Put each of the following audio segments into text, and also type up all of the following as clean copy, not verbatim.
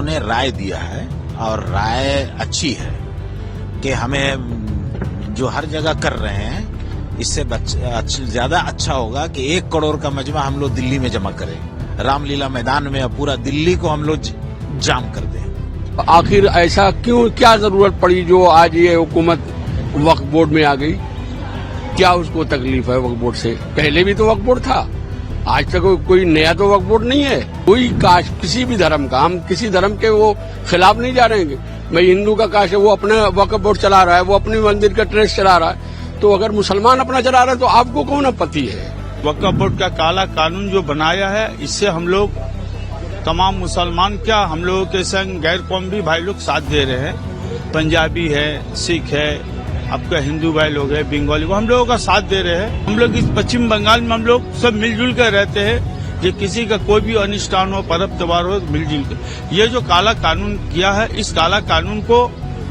उन्होंने राय दिया है और राय अच्छी है कि हमें जो हर जगह कर रहे हैं इससे ज्यादा अच्छा होगा कि 1 करोड़ का मजमा हम लोग दिल्ली में जमा करें, रामलीला मैदान में, पूरा दिल्ली को हम लोग जाम कर दें। आखिर ऐसा क्यों, क्या जरूरत पड़ी जो आज ये हुकूमत वक्फ बोर्ड में आ गई? क्या उसको तकलीफ है वक्फ बोर्ड से? पहले भी तो वक्फ बोर्ड था, आज तक कोई नया तो वक्फ बोर्ड नहीं है। कोई काश किसी भी धर्म का, हम किसी धर्म के वो खिलाफ नहीं जा रहे हैं। मैं हिंदू का काश है, वो अपने वक्फ बोर्ड चला रहा है, वो अपने मंदिर का ट्रस्ट चला रहा है, तो अगर मुसलमान अपना चला रहा है तो आपको कौन आपत्ति है? वक्फ बोर्ड का काला कानून जो बनाया है, इससे हम लोग तमाम मुसलमान क्या, हम लोगों के संग गैर कौम भी भाई लोग साथ दे रहे हैं। पंजाबी है, सिख है, आपका हिंदू भाई लोग है, बंगाली, वो हम लोगों का साथ दे रहे हैं। हम लोग इस पश्चिम बंगाल में हम लोग सब मिलजुल कर रहते हैं, कि किसी का कोई भी अनुष्ठान हो, पर्व त्योहार हो, मिलजुल कर। ये जो काला कानून किया है, इस काला कानून को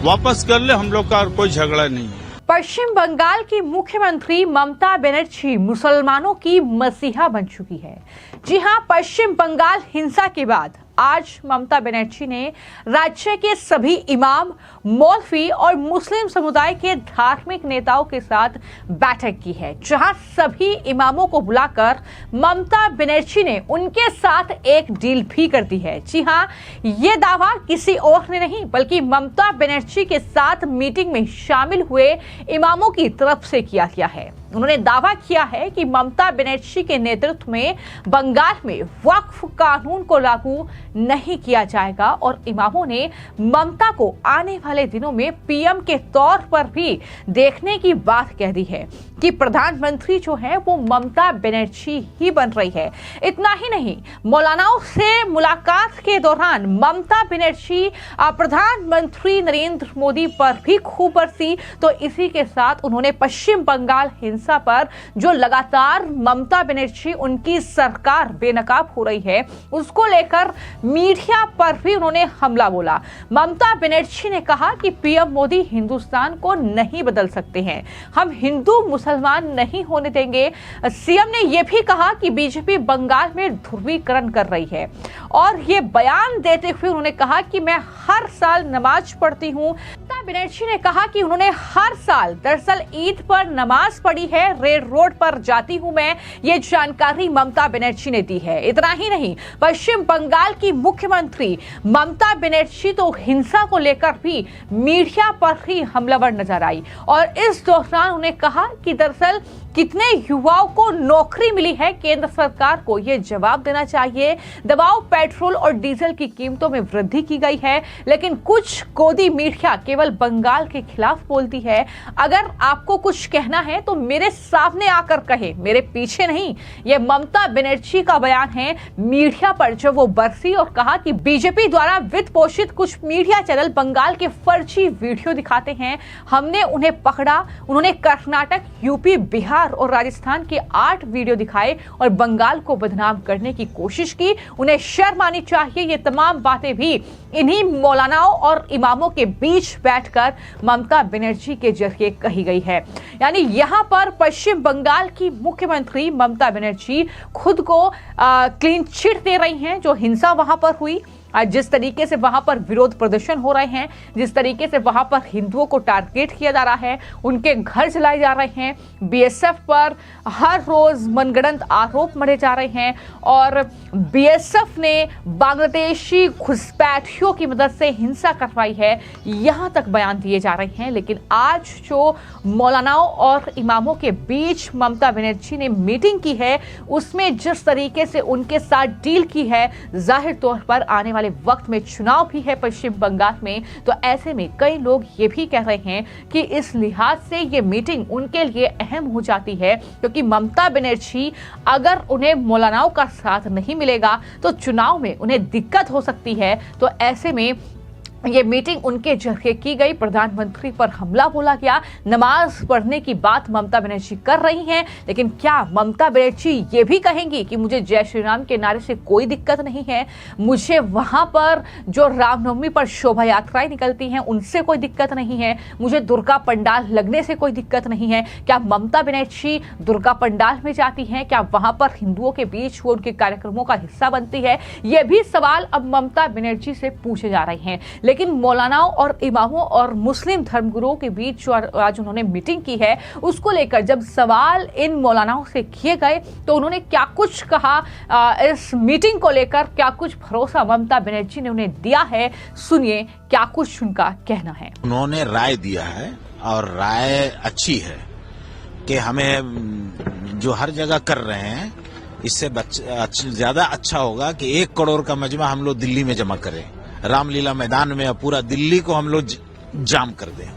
वापस कर ले, हम लोग का और कोई झगड़ा नहीं है। पश्चिम बंगाल की मुख्यमंत्री ममता बनर्जी मुसलमानों की मसीहा बन चुकी है। जी हां, पश्चिम बंगाल हिंसा के बाद आज ममता बनर्जी ने राज्य के सभी इमाम, मौलवी और मुस्लिम समुदाय के धार्मिक नेताओं के साथ बैठक की है, जहां सभी इमामों को बुलाकर ममता बनर्जी ने उनके साथ एक डील भी कर दी है। जी हां, ये दावा किसी और ने नहीं बल्कि ममता बनर्जी के साथ मीटिंग में शामिल हुए इमामों की तरफ से किया गया है। उन्होंने दावा किया है कि ममता बनर्जी के नेतृत्व में बंगाल में वक्फ कानून को लागू नहीं किया जाएगा और इमामों ने ममता को आने वाले दिनों में पीएम के तौर पर भी देखने की बात कह दी है कि प्रधानमंत्री जो है वो ममता बनर्जी ही बन रही है। इतना ही नहीं, मौलानाओं से मुलाकात के दौरान ममता बनर्जी प्रधानमंत्री नरेंद्र मोदी पर भी खूब बरसी। तो इसी के साथ उन्होंने पश्चिम बंगाल हिंसा पर जो लगातार ममता बनर्जी, उनकी सरकार बेनकाब हो रही है, उसको लेकर मीडिया पर भी उन्होंने हमला बोला। ममता बनर्जी ने कहा कि पीएम मोदी हिंदुस्तान को नहीं बदल सकते हैं, हम हिंदू मुसलमान नहीं होने देंगे। सीएम ने यह भी कहा कि बीजेपी बंगाल में ध्रुवीकरण कर रही है और ये बयान देते हुए उन्होंने कहा कि मैं हर साल नमाज पढ़ती हूं। ममता बनर्जी ने कहा कि उन्होंने हर साल दरअसल ईद पर नमाज पढ़ी है, रेड रोड पर जाती हूं मैं, ये जानकारी ममता बनर्जी ने दी है। इतना ही नहीं, पश्चिम बंगाल की मुख्यमंत्री ममता बनर्जी तो हिंसा को लेकर भी मीडिया पर ही हमलावर नजर आई और इस दौरान उन्हें कहा कि दरअसल कितने युवाओं को नौकरी मिली है, केंद्र सरकार को यह जवाब देना चाहिए। दवाओं, पेट्रोल और डीजल की कीमतों में वृद्धि की गई है, लेकिन कुछ गोदी मीडिया केवल बंगाल के खिलाफ बोलती है। अगर आपको कुछ कहना है तो मेरे सामने आकर कहे, मेरे पीछे नहीं। यह ममता बनर्जी का बयान है मीडिया पर जब वो बरसी और कहा कि बीजेपी द्वारा वित्त पोषित कुछ मीडिया चैनल बंगाल के फर्जी वीडियो दिखाते हैं, हमने उन्हें पकड़ा। उन्होंने कर्नाटक, यूपी, बिहार और राजस्थान के 8 वीडियो दिखाए और बंगाल को बदनाम करने की कोशिश की। उन्हें शर्म आनी चाहिए। ये तमाम बातें भी इन्हीं मौलानाओं और इमामों के बीच बैठकर ममता बनर्जी के जरिए कही गई है। यानी यहां पर पश्चिम बंगाल की मुख्यमंत्री ममता बनर्जी खुद को क्लीन चिट दे रही हैं। जो हिंसा वहां पर हुई, जिस तरीके से वहां पर विरोध प्रदर्शन हो रहे हैं, जिस तरीके से वहां पर हिंदुओं को टारगेट किया जा रहा है, उनके घर जलाए जा रहे हैं, बीएसएफ पर हर रोज मनगढ़ंत आरोप मढ़े जा रहे हैं और बीएसएफ ने बांग्लादेशी घुसपैठियों की मदद से हिंसा करवाई है, यहां तक बयान दिए जा रहे हैं। लेकिन आज जो मौलानाओं और इमामों के बीच ममता बनर्जी ने मीटिंग की है, उसमें जिस तरीके से उनके साथ डील की है, जाहिर तौर पर आने वाले वक्त में चुनाव भी है पश्चिम बंगाल में, तो ऐसे में कई लोग ये भी कह रहे हैं कि इस लिहाज से ये मीटिंग उनके लिए अहम हो जाती है, क्योंकि ममता बनर्जी अगर उन्हें मौलानाओं का साथ नहीं मिलेगा तो चुनाव में उन्हें दिक्कत हो सकती है। तो ऐसे में ये मीटिंग उनके जरिए की गई। प्रधानमंत्री पर हमला बोला गया। नमाज पढ़ने की बात ममता बनर्जी कर रही हैं, लेकिन क्या ममता बनर्जी ये भी कहेंगी कि मुझे जय श्री राम के नारे से कोई दिक्कत नहीं है, मुझे वहां पर जो रामनवमी पर शोभा यात्राएं निकलती हैं उनसे कोई दिक्कत नहीं है, मुझे दुर्गा पंडाल लगने से कोई दिक्कत नहीं है? क्या ममता बनर्जी दुर्गा पंडाल में जाती हैं? क्या वहां पर हिंदुओं के बीच वो उनके कार्यक्रमों का हिस्सा बनती है? ये भी सवाल अब ममता बनर्जी से पूछे जा रहे हैं। लेकिन मौलानाओं और इमामों और मुस्लिम धर्मगुरुओं के बीच जो आज उन्होंने मीटिंग की है, उसको लेकर जब सवाल इन मौलानाओं से किए गए तो उन्होंने क्या कुछ कहा, इस मीटिंग को लेकर क्या कुछ भरोसा ममता बनर्जी ने उन्हें दिया है, सुनिए क्या कुछ उनका कहना है। उन्होंने राय दिया है और राय अच्छी है कि हमें जो हर जगह कर रहे हैं इससे ज्यादा अच्छा होगा कि 1 करोड़ का मजमा हम लोग दिल्ली में जमा करें, रामलीला मैदान में, पूरा दिल्ली को हम लोग जाम कर दें।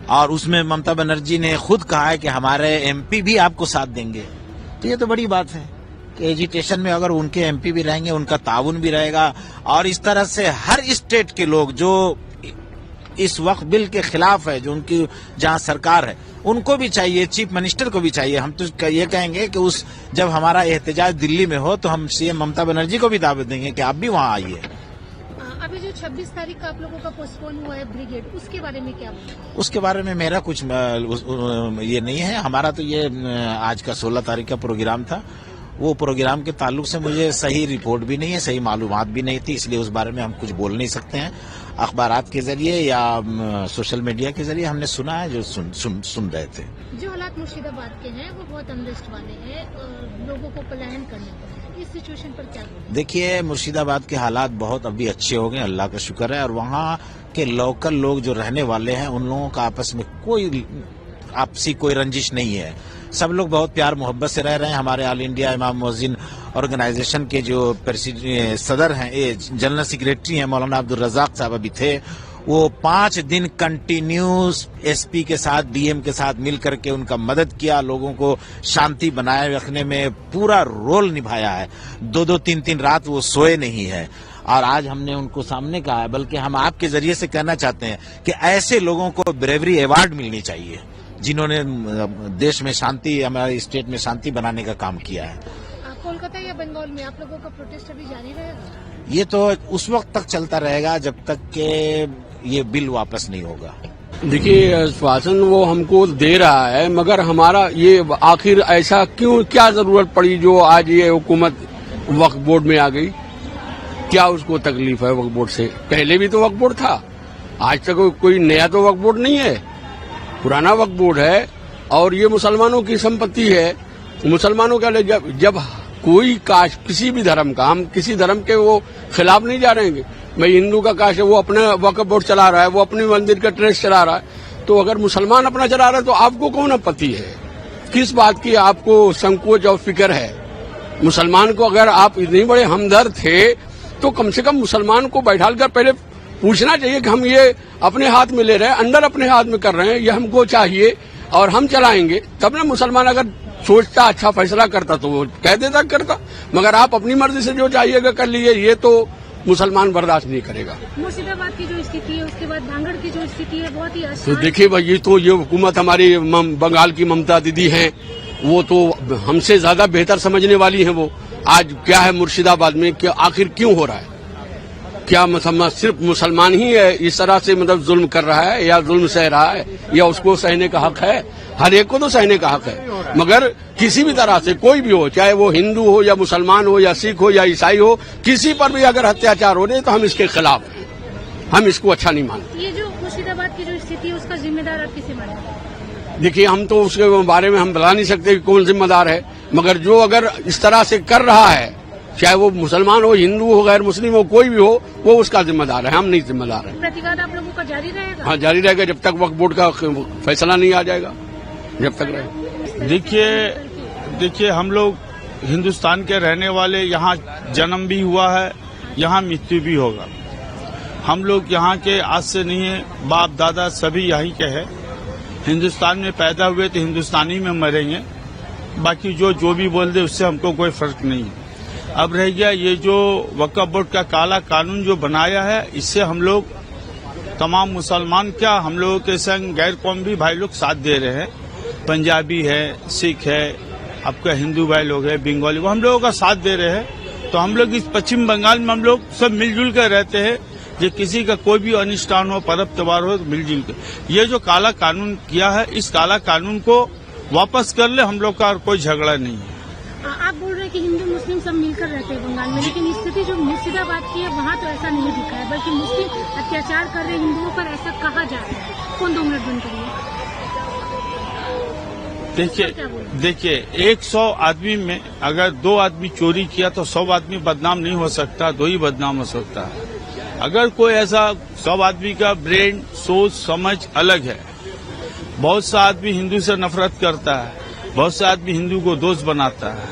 और उसमें ममता बनर्जी ने खुद कहा है कि हमारे एमपी भी आपको साथ देंगे। तो ये तो बड़ी बात है कि एजुटेशन में अगर उनके एमपी भी रहेंगे, उनका ताउन भी रहेगा। और इस तरह से हर स्टेट के लोग जो इस वक्त बिल के खिलाफ है, जो उनकी जहां सरकार है, उनको भी चाहिए, चीफ मिनिस्टर को भी चाहिए। हम तो ये कहेंगे कि जब हमारा एहतजाज दिल्ली में हो तो हम सीएम ममता बनर्जी को भी दावत देंगे कि आप भी वहां आइए। अभी जो 26 तारीख का आप लोगों का पोस्टपोन हुआ है ब्रिगेड, उसके बारे में क्या बोलेंगे? उसके बारे में मेरा कुछ ये नहीं है। हमारा तो ये आज का 16 तारीख का प्रोग्राम था। वो प्रोग्राम के ताल्लुक से मुझे सही रिपोर्ट भी नहीं है, सही मालूमात भी नहीं थी, इसलिए उस बारे में हम कुछ बोल नहीं सकते हैं। अखबारात के जरिए या सोशल मीडिया के जरिए हमने सुना है, जो सुन रहे थे। जो हालात मुर्शिदाबाद के हैं वो बहुत अनरेस्ट वाले हैं, लोगों को पलायन करने को, इस सिचुएशन पर क्या बोलेंगे? देखिए, मुर्शिदाबाद के हालात बहुत अभी अच्छे हो गए, अल्लाह का शुक्र है। और वहाँ के लोकल लोग जो रहने वाले हैं उन लोगों का आपस में कोई आपसी कोई रंजिश नहीं है। सब लोग बहुत प्यार मोहब्बत से रह रहे हैं। हमारे ऑल इंडिया इमाम मुअज्जिन ऑर्गेनाइजेशन के जो सदर हैं, जनरल सेक्रेटरी हैं मौलाना अब्दुल रज़ाक साहब, अभी थे वो 5 दिन कंटिन्यूस एसपी के साथ, डीएम के साथ मिल करके उनका मदद किया, लोगों को शांति बनाए रखने में पूरा रोल निभाया है। 2-2, 3-3 रात वो सोए नहीं है। और आज हमने उनको सामने कहा है, बल्कि हम आपके जरिए से कहना चाहते हैं कि ऐसे लोगों को ब्रेवरी अवार्ड मिलनी चाहिए जिन्होंने देश में शांति, हमारे स्टेट में शांति बनाने का काम किया है। कोलकाता या बंगाल में आप लोगों का प्रोटेस्ट अभी जारी रहेगा? ये तो उस वक्त तक चलता रहेगा जब तक के ये बिल वापस नहीं होगा। देखिए, आश्वासन वो हमको दे रहा है, मगर हमारा ये आखिर ऐसा क्यों, क्या जरूरत पड़ी जो आज ये हुकूमत वक्फ बोर्ड में आ गई? क्या उसको तकलीफ है वक्फ बोर्ड से? पहले भी तो वक्फ बोर्ड था, आज तक कोई नया तो वक्फ बोर्ड नहीं है, पुराना वक्फ बोर्ड है। और ये मुसलमानों की संपत्ति है। मुसलमानों का जब कोई काश, किसी भी धर्म का, हम किसी धर्म के वो खिलाफ नहीं जा रहे हैं। मैं हिंदू का काश है, वो अपने वक्फ बोर्ड चला रहा है, वो अपने मंदिर का ट्रस्ट चला रहा है, तो अगर मुसलमान अपना चला रहा है तो आपको कौन आपत्ति है? किस बात की आपको संकोच और फिक्र है? मुसलमान को अगर आप इतने बड़े हमदर्द थे तो कम से कम मुसलमान को बैठाल कर पहले पूछना चाहिए कि हम ये अपने हाथ में ले रहे हैं, अंडर अपने हाथ में कर रहे हैं, ये हमको चाहिए और हम चलाएंगे। तब ना मुसलमान अगर सोचता, अच्छा फैसला करता तो वो कह देता करता। मगर आप अपनी मर्जी से जो चाहिएगा कर लीजिए, ये तो मुसलमान बर्दाश्त नहीं करेगा। मुर्शिदाबाद की जो स्थिति है, उसके बाद भांगड़ की जो स्थिति है, बहुत ही तो देखिए भाई, ये हुकूमत हमारी बंगाल की ममता दीदी है, वो तो हमसे ज्यादा बेहतर समझने वाली है। वो आज क्या है मुर्शिदाबाद में, क्या आखिर क्यों हो रहा है? क्या मतलब सिर्फ मुसलमान ही है इस तरह से मतलब जुल्म कर रहा है, या जुल्म सह रहा है, या उसको सहने का हक है? हर एक को तो सहने का हक है, मगर किसी भी तरह से कोई भी हो, चाहे वो हिंदू हो या मुसलमान हो या सिख हो या ईसाई हो, किसी पर भी अगर अत्याचार हो रहे तो हम इसके खिलाफ हैं, हम इसको अच्छा नहीं मानते। ये जो मुर्शिदाबाद की जो स्थिति है, उसका जिम्मेदार आप किसे मानते? देखिए, हम तो उसके बारे में हम बता नहीं सकते कि कौन जिम्मेदार है, मगर जो अगर इस तरह से कर रहा है, चाहे वो मुसलमान हो, हिंदू हो, गैर मुस्लिम हो, कोई भी हो, वो उसका जिम्मेदार है, हम नहीं जिम्मेदार है। प्रतिवाद आप लोगों का जारी रहेगा? हाँ, जारी रहेगा जब तक वक्फ बोर्ड का फैसला नहीं आ जाएगा, जब तक रहेगा। देखिए हम लोग हिंदुस्तान के रहने वाले, यहाँ जन्म भी हुआ है, यहाँ मृत्यु भी होगा। हम लोग यहाँ के आज से नहीं है, बाप दादा सभी यहीं के हैं। हिंदुस्तान में पैदा हुए तो हिंदुस्तानी में मरेंगे, बाकी जो भी बोल दे उससे हमको कोई फर्क नहीं है। अब रह गया ये जो वक्फ बोर्ड का काला कानून जो बनाया है, इससे हम लोग तमाम मुसलमान क्या हम लोगों के संग गैर कौम भी भाई लोग साथ दे रहे हैं। पंजाबी है, सिख है, आपका हिंदू भाई लोग है, बंगाली, वो हम लोगों का साथ दे रहे हैं। तो हम लोग इस पश्चिम बंगाल में हम लोग सब मिलजुल कर रहते हैं। जो किसी का कोई भी अनुष्ठान हो, पर्व त्योहार हो, तो मिलजुल कर। ये जो काला कानून किया है, इस काला कानून को वापस कर ले, हम लोग का और कोई झगड़ा नहीं है। आप बोल रहे हैं कि हिंदू मुस्लिम सब मिलकर रहते हैं बंगाल में, लेकिन स्थिति जो मुर्शिदाबाद की है वहाँ तो ऐसा नहीं दिखा है, बल्कि मुस्लिम अत्याचार कर रहे हिंदुओं पर, ऐसा कहा जा रहा है। कौन 2 मिनट बंद करिए। देखिए 100 आदमी में अगर 2 आदमी चोरी किया तो 100 आदमी बदनाम नहीं हो सकता, 2 ही बदनाम हो सकता है। अगर कोई ऐसा 100 आदमी का ब्रेन, सोच, समझ अलग है। बहुत सा आदमी हिंदू से नफरत करता है, बहुत सा आदमी हिंदू को दोस्त बनाता है।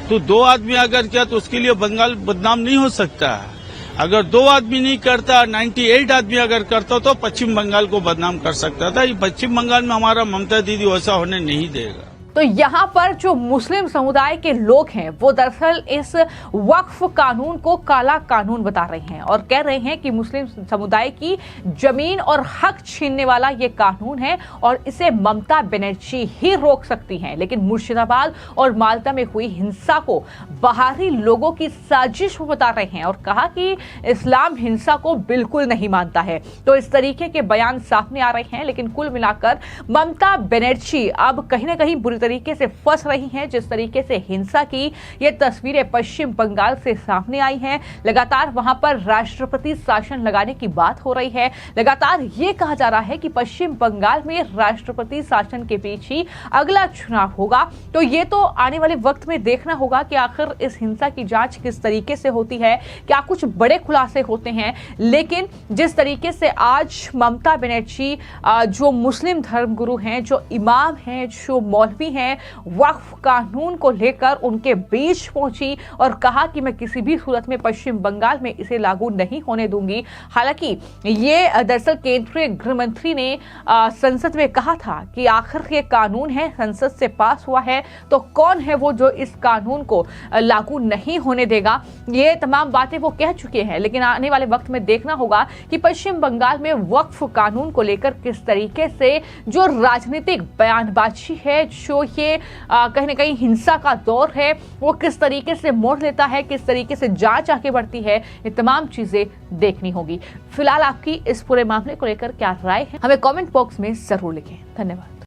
तो 2 आदमी अगर किया तो उसके लिए बंगाल बदनाम नहीं हो सकता है। अगर 2 आदमी नहीं करता, 98 आदमी अगर करता तो पश्चिम बंगाल को बदनाम कर सकता था। ये पश्चिम बंगाल में हमारा ममता दीदी वैसा होने नहीं देगा। तो यहाँ पर जो मुस्लिम समुदाय के लोग हैं वो दरअसल इस वक्फ कानून को काला कानून बता रहे हैं और कह रहे हैं कि मुस्लिम समुदाय की जमीन और हक छीनने वाला ये कानून है और इसे ममता बनर्जी ही रोक सकती हैं। लेकिन मुर्शिदाबाद और माल्टा में हुई हिंसा को बाहरी लोगों की साजिश बता रहे हैं और कहा कि इस्लाम हिंसा को बिल्कुल नहीं मानता है। तो इस तरीके के बयान सामने आ रहे हैं। लेकिन कुल मिलाकर ममता बनर्जी अब कहीं ना कहीं बुरी तरीके से फंस रही हैं। जिस तरीके से हिंसा की ये तस्वीरें पश्चिम बंगाल से सामने आई हैं, लगातार वहां पर राष्ट्रपति शासन लगाने की बात हो रही है। लगातार ये कहा जा रहा है कि पश्चिम बंगाल में राष्ट्रपति शासन के पीछे ही अगला चुनाव होगा। तो ये तो आने वाले वक्त में देखना होगा कि आखिर इस हिंसा की जांच किस तरीके से होती है, क्या कुछ बड़े खुलासे होते हैं। लेकिन जिस तरीके से आज ममता बनर्जी जो मुस्लिम धर्मगुरु हैं, जो इमाम हैं, जो मौलवी हैं, वक्फ कानून को लेकर उनके बीच पहुंची और कहा कि मैं किसी भी सूरत में पश्चिम बंगाल में इसे लागू नहीं होने दूंगी। हालांकि ये दरअसल केंद्रीय गृह मंत्री ने संसद में कहा था कि आखिर ये कानून है, संसद से पास हुआ है, तो कौन है वो जो इस कानून को लागू नहीं होने देगा। ये तमाम बातें वो कह चुके हैं। लेकिन आने वाले वक्त में देखना होगा कि पश्चिम बंगाल में वक्फ कानून को लेकर किस तरीके से जो राजनीतिक बयानबाजी है, जो ये कहीं ना कहीं हिंसा का दौर है, वो किस तरीके से मोड़ लेता है, किस तरीके से जांच आगे बढ़ती है, ये तमाम चीजें देखनी होगी। फिलहाल आपकी इस पूरे मामले को लेकर क्या राय है, हमें कमेंट बॉक्स में जरूर लिखें। धन्यवाद।